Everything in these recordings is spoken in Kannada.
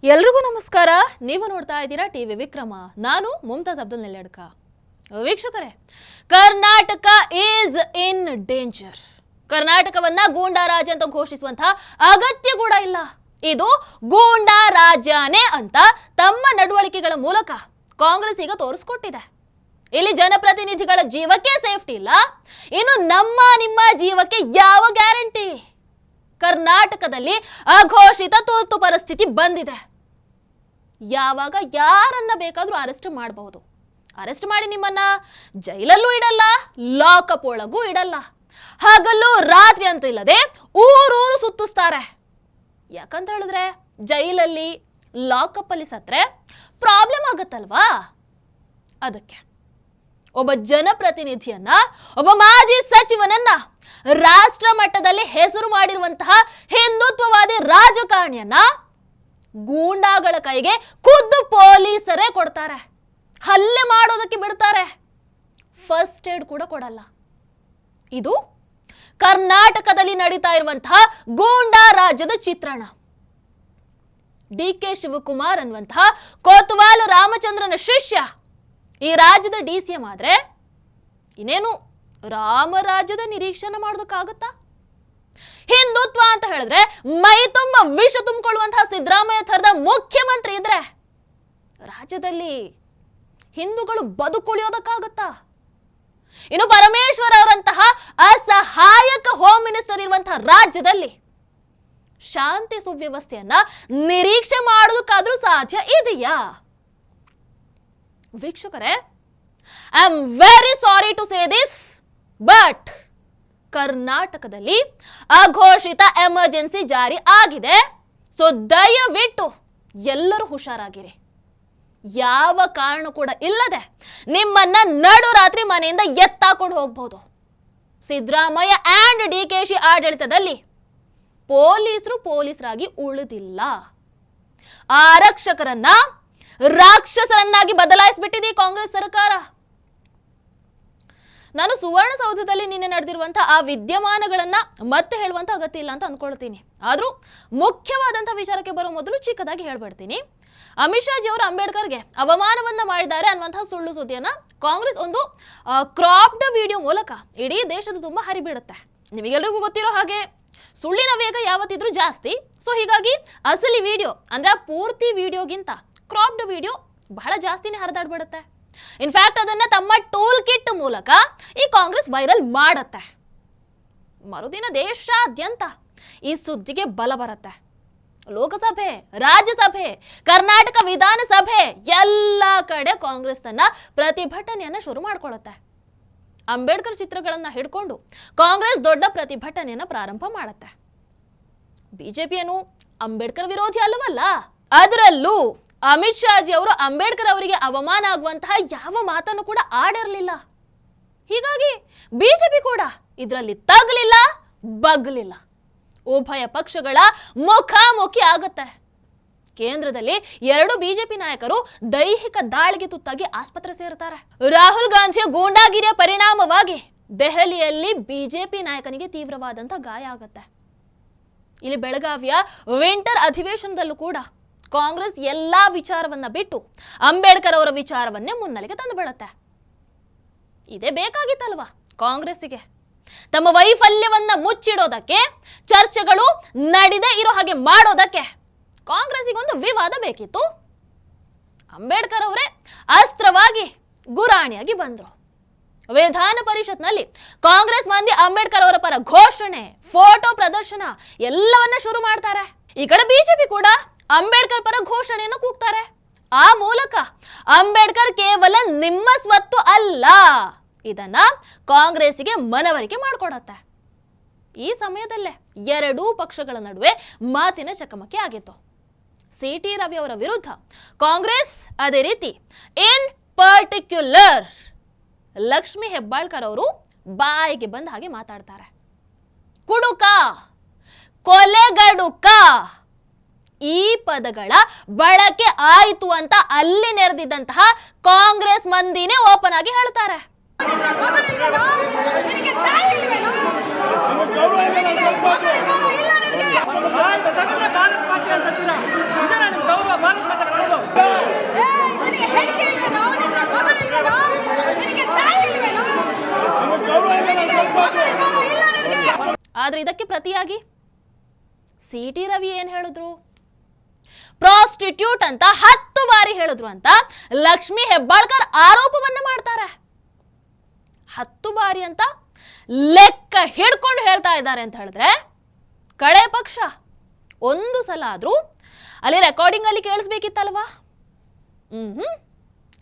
ಎಲ್ರಿಗೂ ನಮಸ್ಕಾರ. ನೀವು ನೋಡ್ತಾ ಇದ್ದೀರಾ ಟಿವಿ ವಿಕ್ರಮ. ನಾನು ಮುಮ್ತಾಜ್ ಅಬ್ದುಲ್ ನೆಲ್ಯಡ್ಕ. ವೀಕ್ಷಕರೇ, ಕರ್ನಾಟಕ ಈಸ್ ಇನ್ ಡೇಂಜರ್. ಕರ್ನಾಟಕವನ್ನ ಗೂಂಡಾ ರಾಜ್ಯ ಅಂತ ಘೋಷಿಸುವಂತಹ ಅಗತ್ಯ ಕೂಡ ಇಲ್ಲ. ಇದು ಗೂಂಡಾ ರಾಜ್ಯನೇ ಅಂತ ತಮ್ಮ ನಡವಳಿಕೆಗಳ ಮೂಲಕ ಕಾಂಗ್ರೆಸ್ ಈಗ ತೋರಿಸ್ಕೊಟ್ಟಿದೆ. ಇಲ್ಲಿ ಜನಪ್ರತಿನಿಧಿಗಳ ಜೀವಕ್ಕೆ ಸೇಫ್ಟಿ ಇಲ್ಲ, ಇನ್ನು ನಿಮ್ಮ ಜೀವಕ್ಕೆ ಯಾವ ಗ್ಯಾರಂಟಿ? ಕರ್ನಾಟಕದಲ್ಲಿ ಅಘೋಷಿತ ತುರ್ತು ಪರಿಸ್ಥಿತಿ ಬಂದಿದೆ. ಯಾವಾಗ ಯಾರನ್ನ ಬೇಕಾದ್ರೂ ಅರೆಸ್ಟ್ ಮಾಡಬಹುದು. ಅರೆಸ್ಟ್ ಮಾಡಿ ನಿಮ್ಮನ್ನ ಜೈಲಲ್ಲೂ ಇಡಲ್ಲ, ಲಾಕಪ್ ಒಳಗೂ ಇಡಲ್ಲ. ಹಗಲು ರಾತ್ರಿ ಅಂತ ಇಲ್ಲದೆ ಊರೂರು ಸುತ್ತಿಸ್ತಾರೆ. ಯಾಕಂತ ಹೇಳಿದ್ರೆ ಜೈಲಲ್ಲಿ ಲಾಕಪ್ ಅಲ್ಲಿ ಸತ್ರೆ ಪ್ರಾಬ್ಲಮ್ ಆಗತ್ತಲ್ವಾ? ಅದಕ್ಕೆ ಒಬ್ಬ ಜನಪ್ರತಿನಿಧಿಯನ್ನ, ಒಬ್ಬ ಮಾಜಿ ಸಚಿವನನ್ನ, ರಾಷ್ಟ್ರ ಮಟ್ಟದಲ್ಲಿ ಹೆಸರು ಮಾಡಿರುವಂತಹ ಹಿಂದುತ್ವವಾದಿ ರಾಜಕಾರಣಿಯನ್ನ ಗೂಂಡಾಗಳ ಕೈಗೆ ಖುದ್ದು ಪೊಲೀಸರೇ ಕೊಡ್ತಾರೆ. ಹಲ್ಲೆ ಮಾಡೋದಕ್ಕೆ ಬಿಡ್ತಾರೆ. ಫಸ್ಟ್ ಏಡ್ ಕೂಡ ಕೊಡಲ್ಲ. ಇದು ಕರ್ನಾಟಕದಲ್ಲಿ ನಡೀತಾ ಇರುವಂತಹ ಗೂಂಡಾ ರಾಜ್ಯದ ಚಿತ್ರಣ. ಡಿ.ಕೆ. ಶಿವಕುಮಾರ್ ಅನ್ನುವಂತಹ ಕೋತವಾಲ್ ರಾಮಚಂದ್ರನ ಶಿಷ್ಯ ಈ ರಾಜ್ಯದ ಡಿ.ಸಿ.ಎಂ ಆದ್ರೆ ಇನ್ನೇನು ರಾಮರಾಜ್ಯದ ನಿರೀಕ್ಷಣೆ ಮಾಡೋದಕ್ಕಾಗತ್ತಾ? ಹಿಂದುತ್ವ ಅಂತ ಹೇಳಿದ್ರೆ ಮೈ ತುಂಬ ವಿಷ ತುಂಬಿಕೊಳ್ಳುವಂತಹ ಸಿದ್ದರಾಮಯ್ಯ ಥರದ ಮುಖ್ಯಮಂತ್ರಿ ಇದ್ರೆ ರಾಜ್ಯದಲ್ಲಿ ಹಿಂದೂಗಳು ಬದುಕುಳಿಯೋದಕ್ಕಾಗತ್ತಾ? ಇನ್ನು ಪರಮೇಶ್ವರ್ ಅವರಂತಹ ಅಸಹಾಯಕ ಹೋಮ್ ಮಿನಿಸ್ಟರ್ ಇರುವಂತಹ ರಾಜ್ಯದಲ್ಲಿ ಶಾಂತಿ ಸುವ್ಯವಸ್ಥೆಯನ್ನ ನಿರೀಕ್ಷೆ ಮಾಡೋದಕ್ಕಾದ್ರೂ ಸಾಧ್ಯ ಇದೆಯಾ? ವೀಕ್ಷಕರೇ, I am very sorry to say this, but ಕರ್ನಾಟಕದಲ್ಲಿ ಅಘೋಷಿತ ಎಮರ್ಜೆನ್ಸಿ ಜಾರಿ ಆಗಿದೆ. ಸೊ ದಯವಿಟ್ಟು ಎಲ್ಲರೂ ಹುಷಾರಾಗಿರಿ. ಯಾವ ಕಾರಣ ಕೂಡ ಇಲ್ಲದೆ ನಿಮ್ಮನ್ನ ನಡು ರಾತ್ರಿ ಮನೆಯಿಂದ ಎತ್ತಾಕೊಂಡು ಹೋಗಬಹುದು. ಸಿದ್ದರಾಮಯ್ಯ ಅಂಡ್ ಡಿ.ಕೆ.ಶಿ ಆಡಳಿತದಲ್ಲಿ ಪೊಲೀಸರಾಗಿ ಉಳಿದಿಲ್ಲ. ಆರಕ್ಷಕರನ್ನ ರಾಕ್ಷಸರನ್ನಾಗಿ ಬದಲಾಯಿಸಿಬಿಟ್ಟಿದೆ ಕಾಂಗ್ರೆಸ್ ಸರ್ಕಾರ. ನಾನು ಸುವರ್ಣಸೌಧದಲ್ಲಿ ನಿನ್ನೆ ನಡೆದಿರುವಂತಹ ಆ ವಿದ್ಯಮಾನಗಳನ್ನ ಮತ್ತೆ ಹೇಳುವಂತ ಅಗತ್ಯ ಇಲ್ಲ ಅಂತ ಅಂದ್ಕೊಳ್ತೀನಿ. ಆದ್ರೂ ಮುಖ್ಯವಾದಂತಹ ವಿಚಾರಕ್ಕೆ ಬರೋ ಮೊದಲು ಚಿಕ್ಕದಾಗಿ ಹೇಳ್ಬಿಡ್ತೀನಿ. ಅಮಿತ್ ಶಾ ಜಿ ಅವರು ಅಂಬೇಡ್ಕರ್ಗೆ ಅವಮಾನವನ್ನ ಮಾಡಿದ್ದಾರೆ ಅನ್ನುವಂತಹ ಸುಳ್ಳು ಸುದ್ದಿಯನ್ನ ಕಾಂಗ್ರೆಸ್ ಒಂದು ಕ್ರಾಪ್ಡ್ ವಿಡಿಯೋ ಮೂಲಕ ಇಡೀ ದೇಶದ ತುಂಬಾ ಹರಿಬಿಡುತ್ತೆ. ನಿಮಗೆಲ್ಲರಿಗೂ ಗೊತ್ತಿರೋ ಹಾಗೆ ಸುಳ್ಳಿನ ವೇಗ ಯಾವತ್ತಿದ್ರೂ ಜಾಸ್ತಿ. ಸೊ ಹೀಗಾಗಿ ಅಸಲಿ ವಿಡಿಯೋ ಅಂದ್ರೆ ಪೂರ್ತಿ ವಿಡಿಯೋಗಿಂತ ಕ್ರಾಪ್ಡ್ ವಿಡಿಯೋ ಬಹಳ ಜಾಸ್ತಿನೇ ಹರಿದಾಡ್ಬಿಡುತ್ತೆ. ಇನ್ಫ್ಯಾಕ್ಟ್ ಅದನ್ನ ತಮ್ಮ ಟೂಲ್ ಕಿಟ್ ಮೂಲಕ ಈ ಕಾಂಗ್ರೆಸ್ ವೈರಲ್ ಮಾಡುತ್ತೆ. ಮರುದಿನ ದೇಶಾದ್ಯಂತ ಈ ಸುದ್ದಿಗೆ ಬಲ ಬರುತ್ತೆ. ಲೋಕಸಭೆ, ರಾಜ್ಯಸಭೆ, ಕರ್ನಾಟಕ ವಿಧಾನಸಭೆ ಎಲ್ಲ ಕಡೆ ಕಾಂಗ್ರೆಸ್ ತನ್ನ ಪ್ರತಿಭಟನೆಯನ್ನ ಶುರು ಮಾಡ್ಕೊಳ್ಳುತ್ತೆ. ಅಂಬೇಡ್ಕರ್ ಚಿತ್ರಗಳನ್ನ ಹಿಡ್ಕೊಂಡು ಕಾಂಗ್ರೆಸ್ ದೊಡ್ಡ ಪ್ರತಿಭಟನೆಯನ್ನ ಪ್ರಾರಂಭ ಮಾಡುತ್ತೆ. ಬಿಜೆಪಿಯನ್ನು ಅಂಬೇಡ್ಕರ್ ವಿರೋಧಿ ಅಲ್ಲವಲ್ಲ. ಅದರಲ್ಲೂ ಅಮಿತ್ ಶಾ ಜಿ ಅವರು ಅಂಬೇಡ್ಕರ್ ಅವರಿಗೆ ಅವಮಾನ ಆಗುವಂತಹ ಯಾವ ಮಾತನ್ನು ಕೂಡ ಆಡಿರಲಿಲ್ಲ. ಹೀಗಾಗಿ ಬಿಜೆಪಿ ಕೂಡ ಇದರಲ್ಲಿ ತಗಲಿಲ್ಲ, ಬಗ್ಲಿಲ್ಲ. ಉಭಯ ಪಕ್ಷಗಳ ಮುಖಾಮುಖಿ ಆಗುತ್ತೆ. ಕೇಂದ್ರದಲ್ಲಿ 2 ಬಿಜೆಪಿ ನಾಯಕರು ದೈಹಿಕ ದಾಳಿಗೆ ತುತ್ತಾಗಿ ಆಸ್ಪತ್ರೆ ಸೇರ್ತಾರೆ. ರಾಹುಲ್ ಗಾಂಧಿಯ ಗೂಂಡಾಗಿರಿಯ ಪರಿಣಾಮವಾಗಿ ದೆಹಲಿಯಲ್ಲಿ ಬಿಜೆಪಿ ನಾಯಕನಿಗೆ ತೀವ್ರವಾದಂತಹ ಗಾಯ ಆಗುತ್ತೆ. ಇಲ್ಲಿ ಬೆಳಗಾವಿಯ ವಿಂಟರ್ ಅಧಿವೇಶನದಲ್ಲೂ ಕೂಡ ಕಾಂಗ್ರೆಸ್ ಎಲ್ಲಾ ವಿಚಾರವನ್ನ ಬಿಟ್ಟು ಅಂಬೇಡ್ಕರ್ ಅವರ ವಿಚಾರವನ್ನೇ ಮುನ್ನೆಲೆಗೆ ತಂದು ಬಿಡುತ್ತೆ. ಇದೇ ಬೇಕಾಗಿತ್ತಲ್ವಾ ಕಾಂಗ್ರೆಸ್ಸಿಗೆ? ತಮ್ಮ ವೈಫಲ್ಯವನ್ನ ಮುಚ್ಚಿಡೋದಕ್ಕೆ, ಚರ್ಚೆಗಳು ನಡೆದೇ ಇರೋ ಹಾಗೆ ಮಾಡೋದಕ್ಕೆ ಕಾಂಗ್ರೆಸ್ಸಿಗೊಂದು ವಿವಾದ ಬೇಕಿತ್ತು. ಅಂಬೇಡ್ಕರ್ ಅವರೇ ಅಸ್ತ್ರವಾಗಿ ಗುರಾಣಿಯಾಗಿ ಬಂದ್ರು. ವಿಧಾನ ಪರಿಷತ್ನಲ್ಲಿ ಕಾಂಗ್ರೆಸ್ ಮಂದಿ ಅಂಬೇಡ್ಕರ್ ಅವರ ಪರ ಘೋಷಣೆ, ಫೋಟೋ ಪ್ರದರ್ಶನ ಎಲ್ಲವನ್ನ ಶುರು ಮಾಡ್ತಾರೆ. ಈ ಕಡೆ ಬಿಜೆಪಿ ಕೂಡ ಅಂಬೇಡ್ಕರ್ ಪರ ಘೋಷಣೆಯನ್ನು ಕೂಗ್ತಾರೆ. ಆ ಮೂಲಕ ಅಂಬೇಡ್ಕರ್ ಕೇವಲ ನಿಮ್ಮ ಸ್ವತ್ತು ಅಲ್ಲ, ಇದನ್ನ ಕಾಂಗ್ರೆಸ್ಸಿಗೆ ಮನವರಿಕೆ ಮಾಡಿಕೊಡತ್ತೆ. ಈ ಸಮಯದಲ್ಲೇ 2 ಪಕ್ಷಗಳ ನಡುವೆ ಮಾತಿನ ಚಕಮಕಿ ಆಗಿತ್ತು. ಸಿ.ಟಿ. ರವಿ ಅವರ ವಿರುದ್ಧ ಕಾಂಗ್ರೆಸ್, ಅದೇ ರೀತಿ ಇನ್ ಪರ್ಟಿಕ್ಯುಲರ್ ಲಕ್ಷ್ಮಿ ಹೆಬ್ಬಾಳ್ಕರ್ ಅವರು ಬಾಯಿಗೆ ಬಂದ ಹಾಗೆ ಮಾತಾಡ್ತಾರೆ. ಕುಡುಕ, ಕೊಲೆಗಡುಕ ಈ ಪದಗಳ ಬಳಕೆ ಆಯಿತು ಅಂತ ಅಲ್ಲಿ ನೆರೆದಿದ್ದಂತಹ ಕಾಂಗ್ರೆಸ್ ಮಂದಿನೇ ಓಪನ್ ಆಗಿ ಹೇಳ್ತಾರೆ. ಆದ್ರೆ ಇದಕ್ಕೆ ಪ್ರತಿಯಾಗಿ CT ರವಿ ಏನ್ ಹೇಳಿದ್ರು? ಪ್ರಾಸ್ಟಿಟ್ಯೂಟ್ ಅಂತ 10 ಬಾರಿ ಹೇಳಿದ್ರು ಅಂತ ಲಕ್ಷ್ಮಿ ಹೆಬ್ಬಾಳ್ಕರ್ ಆರೋಪವನ್ನ ಮಾಡ್ತಾರೆ. 10 ಬಾರಿ ಅಂತ ಲೆಕ್ಕ ಹಿಡ್ಕೊಂಡು ಹೇಳ್ತಾ ಇದ್ದಾರೆ ಅಂತ ಹೇಳಿದ್ರೆ, ಕಡೆ ಪಕ್ಷ ಒಂದು ಸಲ ಆದ್ರೂ ಅಲ್ಲಿ ರೆಕಾರ್ಡಿಂಗ್ ಅಲ್ಲಿ ಕೇಳಿಸ್ಬೇಕಿತ್ತಲ್ವಾ?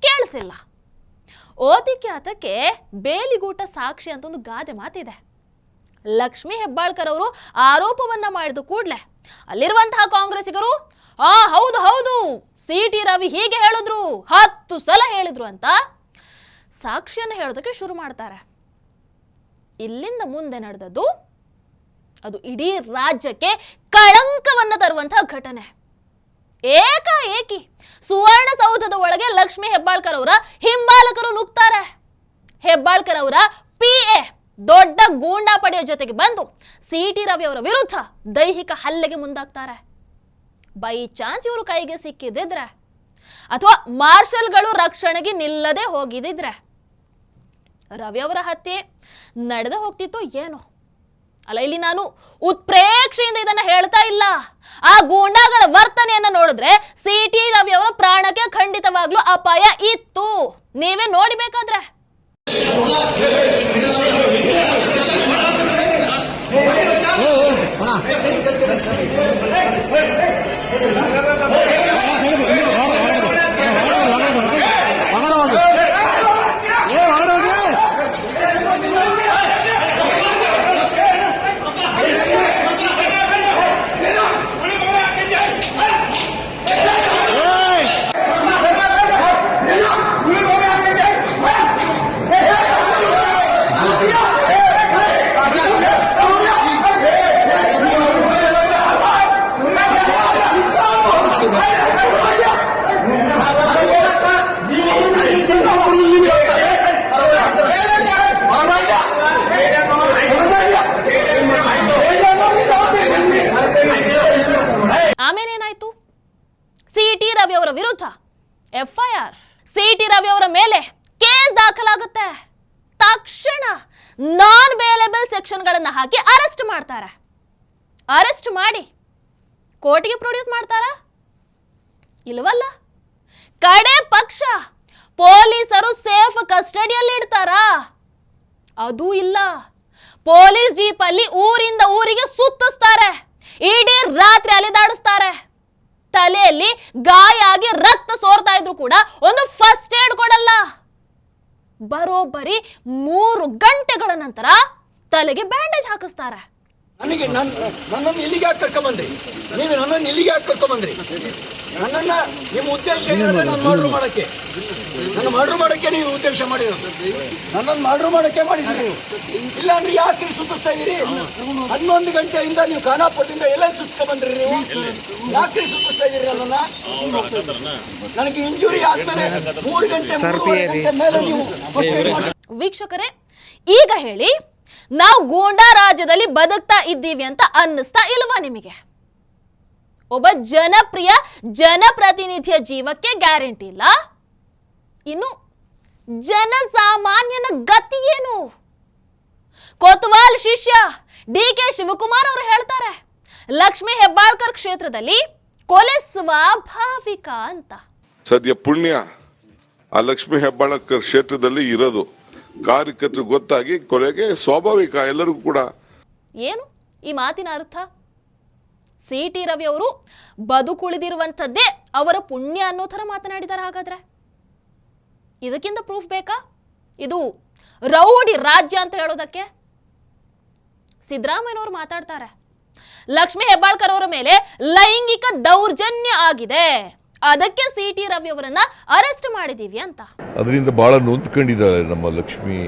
ಕೇಳಿಸಿಲ್ಲ. ಓದಿಕೆ ಆತಕ್ಕೆ ಬೇಲಿಗೂಟ ಸಾಕ್ಷಿ ಅಂತ ಒಂದು ಗಾದೆ ಮಾತಿದೆ. ಲಕ್ಷ್ಮಿ ಹೆಬ್ಬಾಳ್ಕರ್ ಅವರು ಆರೋಪವನ್ನ ಮಾಡಿದ ಕೂಡಲೇ ಅಲ್ಲಿರುವಂತಹ ಕಾಂಗ್ರೆಸ್ಸಿಗರು ಹೌದು ಹೌದು CT ರವಿ ಹೀಗೆ ಹೇಳಿದ್ರು, 10 ಸಲ ಹೇಳಿದ್ರು ಅಂತ ಸಾಕ್ಷಿಯನ್ನು ಹೇಳೋದಕ್ಕೆ ಶುರು ಮಾಡ್ತಾರೆ. ಇಲ್ಲಿಂದ ಮುಂದೆ ನಡೆದದ್ದು ಅದು ಇಡೀ ರಾಜ್ಯಕ್ಕೆ ಕಳಂಕವನ್ನ ತರುವಂತಹ ಘಟನೆ. ಏಕಾಏಕಿ ಸುವರ್ಣಸೌಧದ ಒಳಗೆ ಲಕ್ಷ್ಮಿ ಹೆಬ್ಬಾಳ್ಕರ್ ಅವರ ಹಿಂಬಾಲಕರು ನುಗ್ತಾರೆ. ಹೆಬ್ಬಾಳ್ಕರ್ ಅವರ PA ದೊಡ್ಡ ಗೂಂಡಾ ಪಡೆಯ ಜೊತೆಗೆ ಬಂದು CT ರವಿ ಅವರ ವಿರುದ್ಧ ದೈಹಿಕ ಹಲ್ಲೆಗೆ ಮುಂದಾಗ್ತಾರೆ. ಬೈ ಚಾನ್ಸ್ ಇವರು ಕೈಗೆ ಸಿಕ್ಕಿದ್ರೆ ಅಥವಾ ಮಾರ್ಷಲ್ಗಳು ರಕ್ಷಣೆಗೆ ನಿಲ್ಲದೆ ಹೋಗಿದ್ರೆ ರವಿ ಅವರ ಹತ್ಯೆ ನಡೆದು ಹೋಗ್ತಿತ್ತು ಏನೋ. ಅಲ್ಲ, ಇಲ್ಲಿ ನಾನು ಉತ್ಪ್ರೇಕ್ಷೆಯಿಂದ ಇದನ್ನ ಹೇಳ್ತಾ ಇಲ್ಲ. ಆ ಗೂಂಡಾಗಳ ವರ್ತನೆಯನ್ನ ನೋಡಿದ್ರೆ CT ರವಿ ಅವರ ಪ್ರಾಣಕ್ಕೆ ಖಂಡಿತವಾಗ್ಲೂ ಅಪಾಯ ಇತ್ತು. ನೀವೇ ನೋಡಿಬೇಕಾದ್ರೆ. ಆಮೇಲೆ ಏನಾಯ್ತು? CT ರವಿ ಅವರ ವಿರುದ್ಧ FIR, CT ರವಿ ಅವರ ಮೇಲೆ ಕೇಸ್ ದಾಖಲಾಗುತ್ತೆ. ತಕ್ಷಣ ನಾನ್ ಬೇಲೆಬಲ್ ಸೆಕ್ಷನ್ಗಳನ್ನ ಹಾಕಿ ಅರೆಸ್ಟ್ ಮಾಡ್ತಾರೆ. ಅರೆಸ್ಟ್ ಮಾಡಿ ಕೋರ್ಟ್ಗೆ ಪ್ರೊಡ್ಯೂಸ್ ಮಾಡ್ತಾರ? ಇಲ್ವಲ್ಲ. ಕಡೆ ಪಕ್ಷ ಪೊಲೀಸರು ಸೇಫ್ ಕಸ್ಟಡಿಯಲ್ಲಿ ಇಡ್ತಾರ? ಅದೂ ಇಲ್ಲ. ಪೊಲೀಸ್ ಜೀಪ್ ಅಲ್ಲಿ ಊರಿಂದ ಊರಿಗೆ ಸುತ್ತಿಸ್ತಾರೆ. ಇಡೀ ರಾತ್ರಿ ಅಲೆದಾಡಿಸ್ತಾರೆ. ತಲೆಯಲ್ಲಿ ಗಾಯ ಆಗಿ ರಕ್ತ ಸೋರ್ತಾ ಇದ್ರು ಕೂಡ ಒಂದು ಫಸ್ಟ್ ಏಡ್ ಕೊಡಲ್ಲ. ಬರೋಬ್ಬರಿ 3 ಗಂಟೆಗಳ ನಂತರ ತಲೆಗೆ ಬ್ಯಾಂಡೇಜ್ ಹಾಕಿಸ್ತಾರೆ. ನನ್ನನ್ನು ಇಲ್ಲಿಗೆ ಯಾಕೆ ಕರ್ಕೊಂಬಂದ್ರಿ? ನೀವು ನನ್ನನ್ನು ಇಲ್ಲಿಗೆ ಯಾಕೆ ಕರ್ಕೊಂಬಂದ್ರಿ? ನನ್ನನ್ನ ನಿಮ್ಮ ಉದ್ದೇಶ ಏನಿದೆ? ನಾನು ಮರ್ಡರ್ ಮಾಡಕ್ಕೆ, ನನ್ನ ಮರ್ಡರ್ ಮಾಡಕ್ಕೆ ನೀವು ಉದ್ದೇಶ ಮಾಡಿರೋದು. ನನ್ನನ್ನು ಮರ್ಡರ್ ಮಾಡಕ್ಕೆ ಮಾಡಿದ್ರಿ. ಇಲ್ಲ ಅಂದ್ರೆ ಯಾಕೆ ಸುತ್ತಿಸ್ತಾ ಇದೀರಿ? 11 ಗಂಟೆಯಿಂದ ನೀವು ಖಾನಾಪುರದಿಂದ ಎಲ್ಲ ಸುತ್ತಿಸ್ಕೊಂಡ್ ಬಂದ್ರಿ. ನೀವು ಯಾಕೆ ಸುತ್ತಿಸ್ತಾ ಇದೀರಿ ನನ್ನನ್ನ? ನನಗೆ ಇಂಜುರಿ ಆದ್ಮೇಲೆ 3 ಗಂಟೆ ಮೇಲೆ ನೀವು. ವೀಕ್ಷಕರೇ, ಈಗ ಹೇಳಿ, ನಾವು ಗೂಂಡಾ ರಾಜ್ಯದಲ್ಲಿ ಬದುಕ್ತಾ ಇದ್ದೀವಿ ಅಂತ ಅನ್ನಿಸ್ತಾ ಇಲ್ವಾ ನಿಮಗೆ? ಒಬ್ಬ ಜನಪ್ರಿಯ ಜನಪ್ರತಿನಿಧಿಯ ಜೀವಕ್ಕೆ ಗ್ಯಾರಂಟಿ ಇಲ್ಲ. ಇನ್ನು ಜನಸಾಮಾನ್ಯನ ಗತಿ ಏನು? ಕೊತ್ವಾಲ್ ಶಿಷ್ಯ DK ಶಿವಕುಮಾರ್ ಅವರು ಹೇಳ್ತಾರೆ, ಲಕ್ಷ್ಮಿ ಹೆಬ್ಬಾಳ್ಕರ್ ಕ್ಷೇತ್ರದಲ್ಲಿ ಕೊಲೆ ಸ್ವಾಭಾವಿಕ ಅಂತ. ಸದ್ಯ ಪುಣ್ಯ ಆ ಲಕ್ಷ್ಮಿ ಹೆಬ್ಬಾಳ್ಕರ್ ಕ್ಷೇತ್ರದಲ್ಲಿ ಇರೋದು. ಕಾರ್ಯಕರ್ತರು ಗೊತ್ತಾಗಿ ಕೊಲೆಗೆ ಸ್ವಾಭಾವಿಕ ಎಲ್ಲರಿಗೂ ಕೂಡ. ಏನು ಈ ಮಾತಿನ ಅರ್ಥ? CT ರವಿ ಅವರು ಬದುಕುಳಿದಿರುವಂಥದ್ದೇ ಅವರ ಪುಣ್ಯ ಅನ್ನೋ ಥರ ಮಾತನಾಡಿದ್ದಾರೆ. ಹಾಗಾದ್ರೆ ಇದಕ್ಕಿಂತ ಪ್ರೂಫ್ ಬೇಕಾ? ಇದು ರೌಡಿ ರಾಜ್ಯ ಅಂತ ಹೇಳೋದಕ್ಕೆ? ಸಿದ್ದರಾಮಯ್ಯನವರು ಮಾತಾಡ್ತಾರೆ, ಲಕ್ಷ್ಮಿ ಹೆಬ್ಬಾಳ್ಕರ್ ಅವರ ಮೇಲೆ ಲೈಂಗಿಕ ದೌರ್ಜನ್ಯ ಆಗಿದೆ, ಅದಕ್ಕೆ CT ರವಿ ಅವರನ್ನ ಅರೆಸ್ಟ್ ಮಾಡಿದೀವಿ ಅಂತ. ಅದರಿಂದ ಬಹಳ ನೊಂದ್ಕೊಂಡಿದ್ದಾರೆ ನಮ್ಮ ಲಕ್ಷ್ಮಿ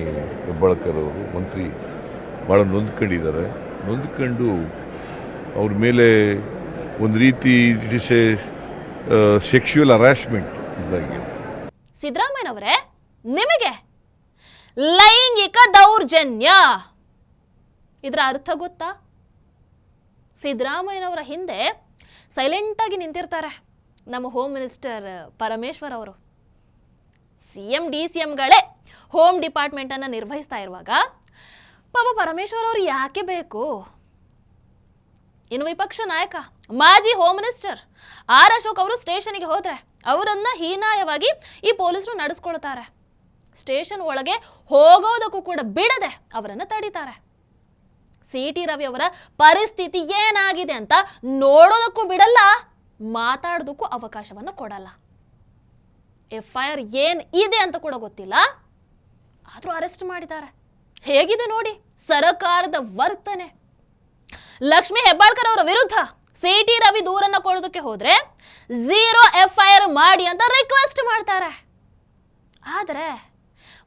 ಹೆಬ್ಬಾಳ್ಕರ್ ಅವರು, ಮಂತ್ರಿ ಬಹಳ ನೊಂದ್ಕೊಂಡಿದ್ದಾರೆ. ನೊಂದ್ಕೊಂಡು ಅವ್ರ ಮೇಲೆ ಒಂದು ರೀತಿ it is A sexual harassment ಇದ್ದಾಗೆ. ಸಿದ್ದರಾಮಯ್ಯನವರೇ, ನಿಮಗೆ ಲೈಂಗಿಕ ದೌರ್ಜನ್ಯ ಇದರ ಅರ್ಥ ಗೊತ್ತಾ? ಸಿದ್ದರಾಮಯ್ಯನವರ ಹಿಂದೆ ಸೈಲೆಂಟ್ ಆಗಿ ನಿಂತಿರ್ತಾರೆ ನಮ್ಮ ಹೋಮ್ ಮಿನಿಸ್ಟರ್ ಪರಮೇಶ್ವರ್ ಅವರು. CM DCMಗಳೇ ಹೋಮ್ ಡಿಪಾರ್ಟ್ಮೆಂಟ್ ಅನ್ನ ನಿರ್ವಹಿಸ್ತಾ ಇರುವಾಗ ಪಾಪ ಪರಮೇಶ್ವರ್ ಅವರು ಯಾಕೆ ಬೇಕು? ಇನ್ನು ವಿಪಕ್ಷ ನಾಯಕ ಮಾಜಿ ಹೋಮ್ ಮಿನಿಸ್ಟರ್ ಆರ್ ಅಶೋಕ್ ಅವರು ಸ್ಟೇಷನ್ಗೆ ಹೋದ್ರೆ ಅವರನ್ನ ಹೀನಾಯವಾಗಿ ಈ ಪೊಲೀಸರು ನಡೆಸ್ಕೊಳ್ತಾರೆ. ಸ್ಟೇಷನ್ ಒಳಗೆ ಹೋಗೋದಕ್ಕೂ ಕೂಡ ಬಿಡದೆ ಅವರನ್ನ ತಡೀತಾರೆ. ಸಿ.ಟಿ. ರವಿ ಅವರ ಪರಿಸ್ಥಿತಿ ಏನಾಗಿದೆ ಅಂತ ನೋಡೋದಕ್ಕೂ ಬಿಡಲ್ಲ, ಮಾತಾಡೋದಕ್ಕೂ ಅವಕಾಶವನ್ನು ಕೊಡಲ್ಲ. FIR ಏನ್ ಇದೆ ಅಂತ ಕೂಡ ಗೊತ್ತಿಲ್ಲ, ಆದ್ರೂ ಅರೆಸ್ಟ್ ಮಾಡಿದ್ದಾರೆ. ಹೇಗಿದೆ ನೋಡಿ ಸರ್ಕಾರದ ವರ್ತನೆ. ಲಕ್ಷ್ಮೀ ಹೆಬ್ಬಾಳ್ಕರ್ ಅವರ ವಿರುದ್ಧ ಸಿ.ಟಿ. ರವಿ ದೂರನ್ನ ಕೊಡೋದಕ್ಕೆ ಹೋದ್ರೆ 0 FIR ಮಾಡಿ ಅಂತ ರಿಕ್ವೆಸ್ಟ್ ಮಾಡ್ತಾರೆ. ಆದರೆ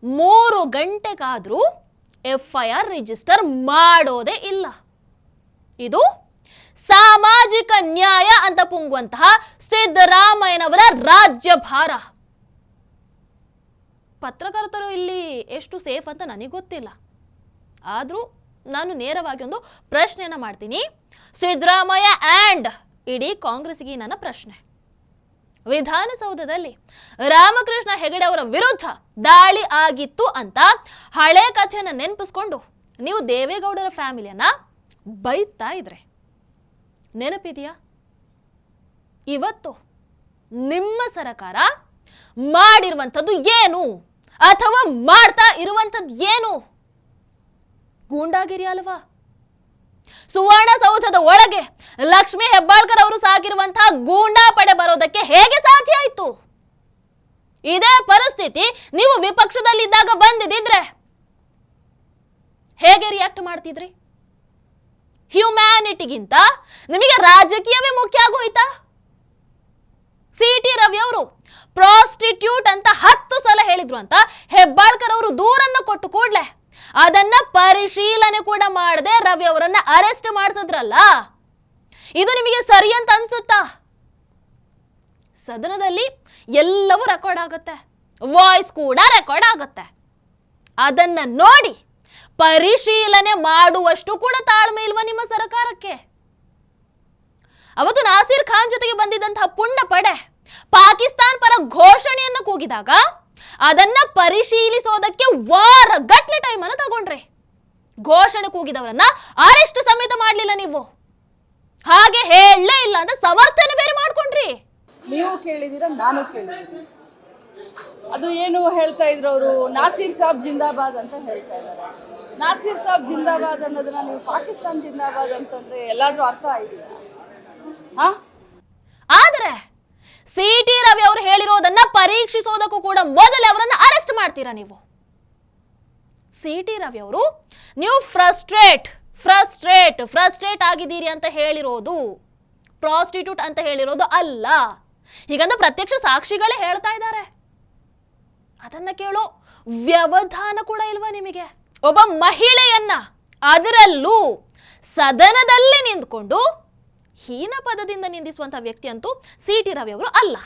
3 ಗಂಟೆಗಾದ್ರೂ FIR ರಿಜಿಸ್ಟರ್ ಮಾಡೋದೇ ಇಲ್ಲ. ಇದು ಸಾಮಾಜಿಕ ನ್ಯಾಯ ಅಂತ ಪುಂಗುವಂತಹ ಸಿದ್ದರಾಮಯ್ಯನವರ ರಾಜ್ಯಭಾರ. ಪತ್ರಕರ್ತರು ಇಲ್ಲಿ ಎಷ್ಟು ಸೇಫ್ ಅಂತ ನನಗೆ ಗೊತ್ತಿಲ್ಲ, ಆದ್ರೂ ನಾನು ನೇರವಾಗಿ ಒಂದು ಪ್ರಶ್ನೆಯನ್ನ ಮಾಡ್ತೀನಿ. ಸಿದ್ದರಾಮಯ್ಯ ಆ್ಯಂಡ್ ಇಡೀ ಕಾಂಗ್ರೆಸ್ಗೆ ನನ್ನ ಪ್ರಶ್ನೆ. ವಿಧಾನಸೌಧದಲ್ಲಿ ರಾಮಕೃಷ್ಣ ಹೆಗಡೆ ಅವರ ವಿರುದ್ಧ ದಾಳಿ ಆಗಿತ್ತು ಅಂತ ಹಳೆ ಕಥೆಯನ್ನ ನೆನಪಿಸ್ಕೊಂಡು ನೀವು ದೇವೇಗೌಡರ ಫ್ಯಾಮಿಲಿಯನ್ನ ಬೈತಾ ಇದ್ರೆ ನೆನಪಿದೆಯಾ? ಇವತ್ತು ನಿಮ್ಮ ಸರ್ಕಾರ ಮಾಡಿರುವಂಥದ್ದು ಏನು ಅಥವಾ ಮಾಡ್ತಾ ಇರುವಂಥದ್ದು ಏನು? ಗೂಂಡಾಗಿರಿ ಅಲ್ವಾ? ಸುವರ್ಣಸೌಧದ ಒಳಗೆ ಲಕ್ಷ್ಮೀ ಹೆಬ್ಬಾಳ್ಕರ್ ಅವರು ಸಾಗಿರುವಂತಹ ಗೂಂಡಾ ಪಡೆ ಬರೋದಕ್ಕೆ ಹೇಗೆ ಸಾಧ್ಯ ಆಯ್ತು? ಇದೇ ಪರಿಸ್ಥಿತಿ ನೀವು ವಿಪಕ್ಷದಲ್ಲಿದ್ದಾಗ ಬಂದಿದ್ರೆ ಹೇಗೆ ರಿಯಾಕ್ಟ್ ಮಾಡ್ತಿದ್ರಿ? ಹ್ಯುಮ್ಯಾನಿಟಿಗಿಂತ ನಿಮಗೆ ರಾಜಕೀಯವೇ ಮುಖ್ಯ ಆಗೋಯ್ತಾ? ಸಿ.ಟಿ. ರವಿ ಅವರು ಪ್ರಾಸ್ಟಿಟ್ಯೂಟ್ ಅಂತ 10 ಸಲ ಹೇಳಿದ್ರು ಅಂತ ಹೆಬ್ಬಾಳ್ಕರ್ ಅವರು ದೂರನ್ನು ಕೊಟ್ಟು ಕೂಡ್ಲೆ ಅದನ್ನ ಪರಿಶೀಲನೆ ಕೂಡ ಮಾಡದೆ ರವಿ ಅವರನ್ನ ಅರೆಸ್ಟ್ ಮಾಡಿಸಿದ್ರಲ್ಲ, ಇದು ನಿಮಗೆ ಸರಿ ಅಂತ ಅನ್ಸುತ್ತಾ? ಸದನದಲ್ಲಿ ಎಲ್ಲವೂ ರೆಕಾರ್ಡ್ ಆಗುತ್ತೆ, ವಾಯ್ಸ್ ಕೂಡ ರೆಕಾರ್ಡ್ ಆಗುತ್ತೆ. ಅದನ್ನ ನೋಡಿ ಪರಿಶೀಲನೆ ಮಾಡುವಷ್ಟು ಕೂಡ ತಾಳ್ಮೆ ಇಲ್ವಾ ನಿಮ್ಮ ಸರ್ಕಾರಕ್ಕೆ? ಅವತ್ತು ನಾಸೀರ್ ಖಾನ್ ಜೊತೆಗೆ ಬಂದಿದ್ದಂತಹ ಪುಂಡ ಪಡೆ ಪಾಕಿಸ್ತಾನ್ ಪರ ಘೋಷಣೆಯನ್ನು ಕೂಗಿದಾಗ ಅದನ್ನ ಪರಿಶೀಲಿಸೋದಕ್ಕೆ ವಾರಗಟ್ಲೆ ಟೈಮ್ ಅನ್ನು ತಗೊಂಡ್ರಿ. ಘೋಷಣೆ ಕೂಗಿದವರನ್ನ ಅರೆಸ್ಟ್ ಸಮೇತ ಮಾಡ್ಲಿಲ್ಲ ನೀವು. ಹಾಗೆ ಹೇಳಲೇ ಇಲ್ಲ ಅಂತ ಸಮರ್ಥನೆ ಬೇರೆ ಮಾಡ್ಕೊಂಡ್ರಿ. ನೀವು ಕೇಳಿದಿರ, ನಾನು ಕೇಳಿದ್ದೀನಿ. ಅದು ಏನು ಹೇಳ್ತಾ ಇದ್ರು ಅವರು, ನಾಸೀರ್ ಸಾಬ್ ಜಿಂದಾಬಾದ್ ಅಂತ ಹೇಳ್ತಾ ಇದ್ದಾರೆ. ನಾಸೀರ್ ಸಾಬ್ ಜಿಂದಾಬಾದ್ ಅನ್ನೋದನ್ನ ನೀವು ಪಾಕಿಸ್ತಾನ್ ಜಿಂದಾಬಾದ್ ಅಂತಂದ್ರೆ ಎಲ್ಲಾದ್ರೂ ಅರ್ಥ ಇದೆಯಾ? ಆದ್ರೆ ಸಿ.ಟಿ. ರವಿ ಅವರು ಹೇಳಿರೋದನ್ನ ಪರೀಕ್ಷಿಸೋದಕ್ಕೂ ಕೂಡ ಮೊದಲೇ ಅವರನ್ನ ಅರೆಸ್ಟ್ ಮಾಡ್ತೀರಾ ನೀವು. ಸಿ.ಟಿ. ರವಿ ಅವರು ನೀವು ಫ್ರಸ್ಟ್ರೇಟ್ ಆಗಿದ್ದೀರಿ ಅಂತ ಹೇಳಿರೋದು, ಪ್ರಾಸ್ಟಿಟ್ಯೂಟ್ ಅಂತ ಹೇಳಿರೋದು ಅಲ್ಲ. ಹೀಗಂತ ಪ್ರತ್ಯಕ್ಷ ಸಾಕ್ಷಿಗಳೇ ಹೇಳ್ತಾ ಇದ್ದಾರೆ. ಅದನ್ನ ಕೇಳೋ ವ್ಯವಧಾನ ಕೂಡ ಇಲ್ವಾ ನಿಮಗೆ? ಒಬ್ಬ ಮಹಿಳೆಯನ್ನ ಅದರಲ್ಲೂ ಸದನದಲ್ಲಿ ನಿಂತ್ಕೊಂಡು ಹೀನ ಪದದಿಂದ ನಿಂದಿಸುವಂತಹ ವ್ಯಕ್ತಿ ಅಂತೂ ಸಿ.ಟಿ. ರವಿ ಅವರು ಅಲ್ಲ.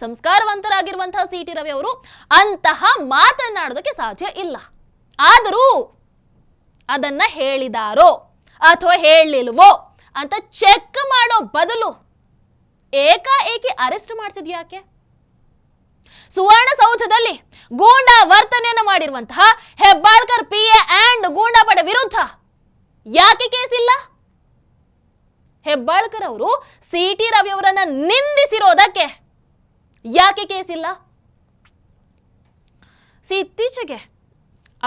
ಸಂಸ್ಕಾರವಂತರಾಗಿರುವಂತಹ ಸಿ.ಟಿ. ರವಿ ಅವರು ಅಂತಹ ಮಾತನಾಡೋದಕ್ಕೆ ಸಾಧ್ಯ ಇಲ್ಲ. ಆದರೂ ಅದನ್ನ ಹೇಳಿದಾರೋ ಅಥವಾ ಹೇಳಿಲ್ವೋ ಅಂತ ಚೆಕ್ ಮಾಡೋ ಬದಲು ಏಕಾಏಕಿ ಅರೆಸ್ಟ್ ಮಾಡಿಸಿದ್ ಯಾಕೆ? ಸುವರ್ಣಸೌಧದಲ್ಲಿ ಗೂಂಡಾ ವರ್ತನೆಯನ್ನು ಮಾಡಿರುವಂತಹ ಹೆಬ್ಬಾಳ್ಕರ್ PA ಆ್ಯಂಡ್ ಗೂಂಡಾ ಪಡೆ ವಿರುದ್ಧ ಯಾಕೆ ಕೇಸ್ ಇಲ್ಲ? ಹೆಬ್ಬಾಳ್ಕರ್ ಅವರು ಸಿ.ಟಿ. ರವಿ ಅವರನ್ನ ನಿಂದಿಸಿರೋದಕ್ಕೆ ಯಾಕೆ ಕೇಸ್ ಇಲ್ಲ? ಇತ್ತೀಚೆಗೆ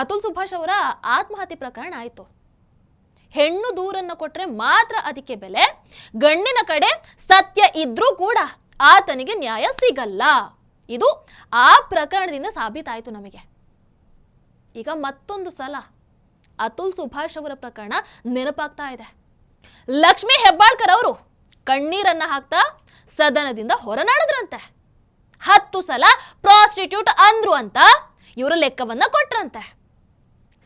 ಅತುಲ್ ಸುಭಾಷ್ ಅವರ ಆತ್ಮಹತ್ಯೆ ಪ್ರಕರಣ ಆಯಿತು. ಹೆಣ್ಣು ದೂರನ್ನ ಕೊಟ್ರೆ ಮಾತ್ರ ಅದಕ್ಕೆ ಬೆಲೆ, ಗಂಡಿನ ಕಡೆ ಸತ್ಯ ಇದ್ರೂ ಕೂಡ ಆತನಿಗೆ ನ್ಯಾಯ ಸಿಗಲ್ಲ. ಇದು ಆ ಪ್ರಕರಣದಿಂದ ಸಾಬೀತಾಯಿತು ನಮಗೆ. ಈಗ ಮತ್ತೊಂದು ಸಲ ಅತುಲ್ ಸುಭಾಷ್ ಅವರ ಪ್ರಕರಣ ನೆನಪಾಗ್ತಾ ಇದೆ. ಲಕ್ಷ್ಮೀ ಹೆಬ್ಬಾಳ್ಕರ್ ಅವರು ಕಣ್ಣೀರನ್ನ ಹಾಕ್ತಾ ಸದನದಿಂದ ಹೊರನಾಡಿದ್ರಂತೆ. 10 ಸಲ ಪ್ರಾಸ್ಟಿಟ್ಯೂಟ್ ಅಂದ್ರು ಅಂತ ಇವರ ಲೆಕ್ಕವನ್ನ ಕೊಟ್ರಂತೆ.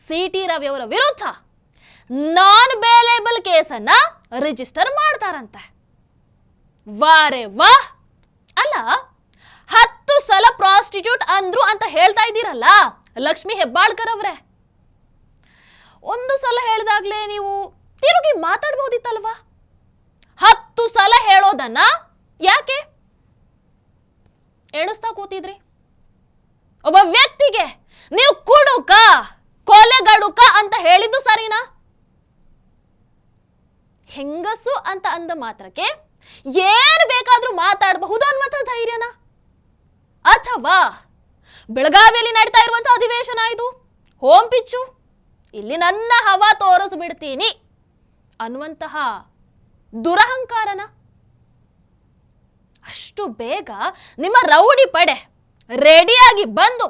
ಸಿ.ಟಿ. ರವಿ ಅವರ ವಿರುದ್ಧ ನಾನ್ ಬೇಲೇಬಲ್ ಕೇಸನ್ನ ರಿಜಿಸ್ಟರ್ ಮಾಡ್ತಾರಂತೆ. ವಾರೆ ವಾ! ಅಲ್ಲ, 10 ಸಲ ಪ್ರಾಸ್ಟಿಟ್ಯೂಟ್ ಅಂದ್ರು ಅಂತ ಹೇಳ್ತಾ ಇದ್ದೀರಲ್ಲ ಲಕ್ಷ್ಮೀ ಹೆಬ್ಬಾಳ್ಕರ್ ಅವರೇ, 1 ಸಲ ಹೇಳಿದಾಗ್ಲೇ ನೀವು ತಿರುಗಿ ಮಾತಾಡ್ಬೋದಿತ್ತಲ್ವಾ? 10 ಸಲ ಹೇಳೋದನ್ನ ಯಾಕೆ ಎಣಿಸ್ತಾ ಕೂತಿದ್ರಿ? ಒಬ್ಬ ವ್ಯಕ್ತಿಗೆ ನೀವು ಕುಡುಕ, ಕೊಲೆಗಡುಕ ಅಂತ ಹೇಳಿದ್ದು ಸರಿನಾ? ಹೆಂಗಸು ಅಂತ ಅಂದ ಮಾತ್ರಕ್ಕೆ ಏನು ಬೇಕಾದ್ರೂ ಮಾತಾಡಬಹುದು ಅನ್ನುವಂಥ ಧೈರ್ಯನ, ಅಥವಾ ಬೆಳಗಾವಿಯಲ್ಲಿ ನಡೀತಾ ಇರುವಂತಹ ಅಧಿವೇಶನ ಇದು ಹೋಮ್ ಪಿಚ್ಚು, ಇಲ್ಲಿ ನನ್ನ ಹವಾ ತೋರಿಸ್ಬಿಡ್ತೀನಿ ಅನ್ನುವಂತಹ ದುರಹಂಕಾರನ? ಅಷ್ಟು ಬೇಗ ನಿಮ್ಮ ರೌಡಿ ಪಡೆ ರೆಡಿಯಾಗಿ ಬಂದು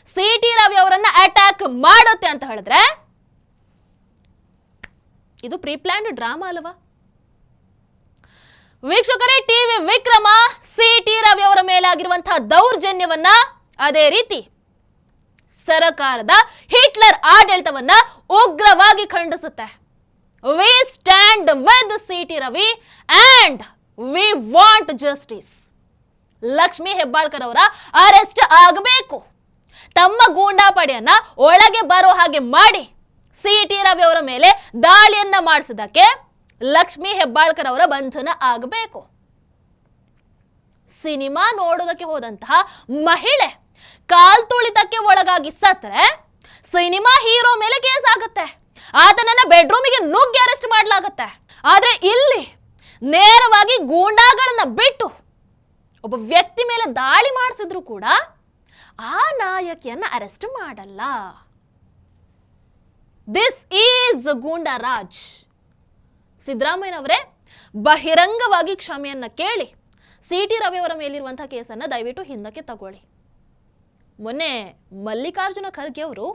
CT ರವಿ ಅವರನ್ನ ಅಟ್ಯಾಕ್ ಮಾಡುತ್ತೆ ಅಂತ ಹೇಳಿದ್ರೆ ಇದು ಪ್ರೀ ಪ್ಲಾನ್ಡ್ ಡ್ರಾಮಾ ಅಲ್ವಾ? ವೀಕ್ಷಕರೇ, ಟಿವಿ ವಿಕ್ರಮ CT ರವಿ ಅವರ ಮೇಲಾಗಿರುವಂತಹ ದೌರ್ಜನ್ಯವನ್ನ, ಅದೇ ರೀತಿ ಸರಕಾರದ ಹಿಟ್ಲರ್ ಆಡಳಿತವನ್ನ ಉಗ್ರವಾಗಿ ಖಂಡಿಸುತ್ತೆ. We stand with CT Ravi and we want justice. Lakshmi Hebbalkar ಅವರ ಅರೆಸ್ಟ್ ಆಗಬೇಕು. ತಮ್ಮ ಗೂಂಡಾಪಡೆಯನ್ನ ಒಳಗೆ ಬರೋ ಹಾಗೆ ಮಾಡಿ CT ರವಿ ಅವರ ಮೇಲೆ ದಾಳಿಯನ್ನ ಮಾಡಿಸಿದಕ್ಕೆ ಲಕ್ಷ್ಮೀ ಹೆಬ್ಬಾಳ್ಕರ್ ಅವರ ಬಂಧನ ಆಗಬೇಕು. ಸಿನಿಮಾ ನೋಡೋದಕ್ಕೆ ಹೋದಂತಹ ಮಹಿಳೆ ಕಾಲ್ತುಳಿತಕ್ಕೆ ಒಳಗಾಗಿ ಸತ್ರೆ ಸಿನಿಮಾ ಹೀರೋ ಮೇಲೆ ಕೇಸ್ ಆಗುತ್ತೆ, ಆತನನ್ನ ಬೆಡ್ರೂಮಿಗೆ ನುಗ್ಗಿ ಅರೆಸ್ಟ್ ಮಾಡಲಾಗುತ್ತೆ. ಆದ್ರೆ ಇಲ್ಲಿ ನೇರವಾಗಿ ಗೂಂಡಾಗಳನ್ನ ಬಿಟ್ಟು ಒಬ್ಬ ವ್ಯಕ್ತಿ ಮೇಲೆ ದಾಳಿ ಮಾಡಿಸಿದ್ರು ಕೂಡ ಆ ನಾಯಕಿಯನ್ನ ಅರೆಸ್ಟ್ ಮಾಡಲ್ಲ. ದಿಸ್ ಈಸ್ ಗೂಂಡಾ ರಾಜ್. ಸಿದ್ದರಾಮಯ್ಯನವರೇ ಬಹಿರಂಗವಾಗಿ ಕ್ಷಮೆಯನ್ನ ಕೇಳಿ CT ರವಿ ಅವರ ಮೇಲಿರುವಂತಹ ಕೇಸನ್ನ ದಯವಿಟ್ಟು ಹಿಂದಕ್ಕೆ ತಗೊಳ್ಳಿ. ಮೊನ್ನೆ ಮಲ್ಲಿಕಾರ್ಜುನ ಖರ್ಗೆ ಅವರು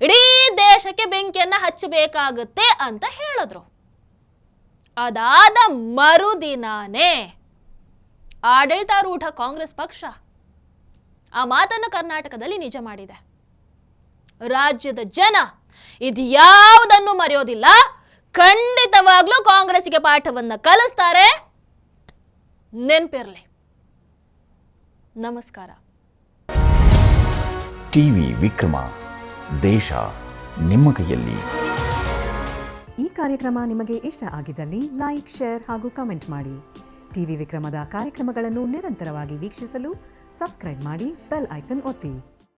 ಇಡೀ ದೇಶಕ್ಕೆ ಬೆಂಕಿಯನ್ನ ಹಚ್ಚಬೇಕಾಗುತ್ತೆ ಅಂತ ಹೇಳಿದ್ರು. ಅದಾದ ಮರುದಿನಾನೇ ಆಡಳಿತಾರೂಢ ಕಾಂಗ್ರೆಸ್ ಪಕ್ಷ ಆ ಮಾತನ್ನು ಕರ್ನಾಟಕದಲ್ಲಿ ನಿಜ ಮಾಡಿದೆ. ರಾಜ್ಯದ ಜನ ಇದ್ಯಾವುದನ್ನು ಮರೆಯೋದಿಲ್ಲ, ಖಂಡಿತವಾಗ್ಲೂ ಕಾಂಗ್ರೆಸ್ಗೆ ಪಾಠವನ್ನ ಕಲಿಸ್ತಾರೆ, ನೆನ್ಪಿರ್ಲಿ. ನಮಸ್ಕಾರ. ಟಿವಿ ವಿಕ್ರಮ, ದೇಶ ನಿಮ್ಮ ಕೈಯಲ್ಲಿ. ಈ ಕಾರ್ಯಕ್ರಮ ನಿಮಗೆ ಇಷ್ಟ ಆಗಿದ್ದಲ್ಲಿ ಲೈಕ್, ಶೇರ್ ಹಾಗೂ ಕಮೆಂಟ್ ಮಾಡಿ. ಟಿವಿ ವಿಕ್ರಮದ ಕಾರ್ಯಕ್ರಮಗಳನ್ನು ನಿರಂತರವಾಗಿ ವೀಕ್ಷಿಸಲು ಸಬ್ಸ್ಕ್ರೈಬ್ ಮಾಡಿ, ಬೆಲ್ ಐಕನ್ ಒತ್ತಿ.